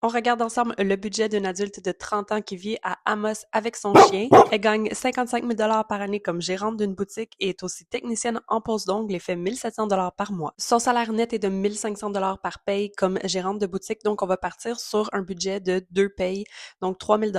On regarde ensemble le budget d'un adulte de 30 ans qui vit à Amos avec son chien. Elle gagne 55 000 par année comme gérante d'une boutique et est aussi technicienne en pose d'ongles et fait 1700 par mois. Son salaire net est de 1500 par paye comme gérante de boutique, donc on va partir sur un budget de 2 payes, donc 3000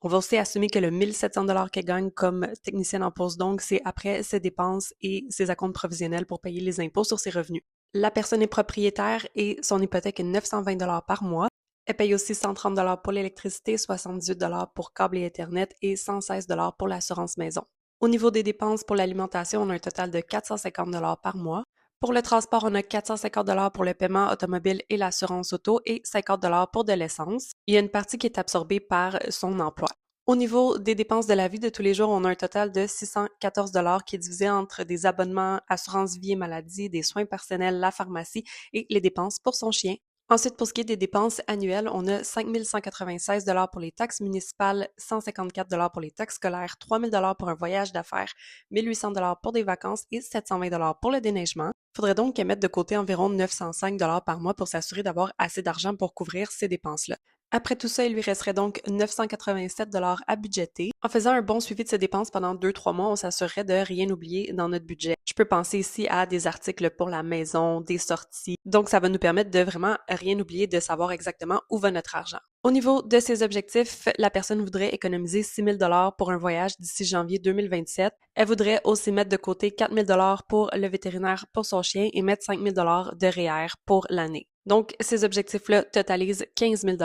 On va aussi assumer que le 1700 qu'elle gagne comme technicienne en pose d'ongles, c'est après ses dépenses et ses acomptes provisionnels pour payer les impôts sur ses revenus. La personne est propriétaire et son hypothèque est 920 par mois. Elle paye aussi 130 pour l'électricité, 78 pour câble et Internet et 116 pour l'assurance maison. Au niveau des dépenses pour l'alimentation, on a un total de 450 par mois. Pour le transport, on a 450 pour le paiement automobile et l'assurance auto et 50 pour de l'essence. Il y a une partie qui est absorbée par son emploi. Au niveau des dépenses de la vie de tous les jours, on a un total de 614 qui est divisé entre des abonnements, assurance vie et maladie, des soins personnels, la pharmacie et les dépenses pour son chien. Ensuite, pour ce qui est des dépenses annuelles, on a 5 196 pour les taxes municipales, 154 pour les taxes scolaires, 3 000 pour un voyage d'affaires, 1 800 pour des vacances et 720 pour le déneigement. Il faudrait donc qu'elle mette de côté environ 905 par mois pour s'assurer d'avoir assez d'argent pour couvrir ces dépenses-là. Après tout ça, il lui resterait donc 987 à budgéter. En faisant un bon suivi de ses dépenses pendant 2-3 mois, on s'assurerait de rien oublier dans notre budget. Je peux penser ici à des articles pour la maison, des sorties. Donc, ça va nous permettre de vraiment rien oublier, de savoir exactement où va notre argent. Au niveau de ses objectifs, la personne voudrait économiser 6 000 pour un voyage d'ici janvier 2027. Elle voudrait aussi mettre de côté 4 000 pour le vétérinaire pour son chien et mettre 5 000 de REER pour l'année. Donc, ces objectifs-là totalisent 15 000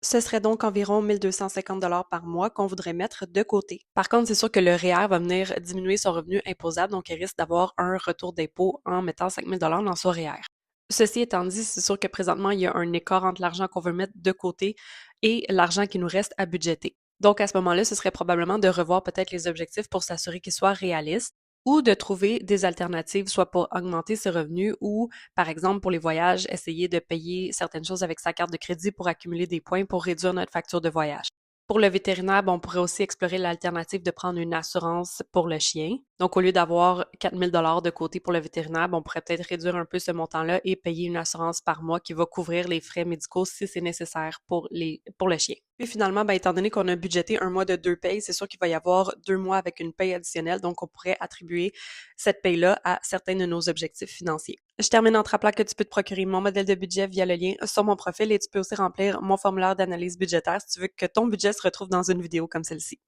Ce serait donc environ 1 250 par mois qu'on voudrait mettre de côté. Par contre, c'est sûr que le REER va venir diminuer son revenu imposable, donc elle risque d'avoir un retour d'impôt en mettant 5 000 dans son REER. Ceci étant dit, c'est sûr que présentement, il y a un écart entre l'argent qu'on veut mettre de côté et l'argent qui nous reste à budgéter. Donc, à ce moment-là, ce serait probablement de revoir peut-être les objectifs pour s'assurer qu'ils soient réalistes ou de trouver des alternatives, soit pour augmenter ses revenus ou, par exemple, pour les voyages, essayer de payer certaines choses avec sa carte de crédit pour accumuler des points pour réduire notre facture de voyage. Pour le vétérinaire, on pourrait aussi explorer l'alternative de prendre une assurance pour le chien. Donc, au lieu d'avoir 4 000 de côté pour le vétérinaire, on pourrait peut-être réduire un peu ce montant-là et payer une assurance par mois qui va couvrir les frais médicaux si c'est nécessaire pour le chien. Puis finalement, étant donné qu'on a budgété un mois de 2 payes, c'est sûr qu'il va y avoir 2 mois avec une paye additionnelle, donc on pourrait attribuer cette paye-là à certains de nos objectifs financiers. Je termine en te rappelant que tu peux te procurer mon modèle de budget via le lien sur mon profil et tu peux aussi remplir mon formulaire d'analyse budgétaire si tu veux que ton budget se retrouve dans une vidéo comme celle-ci.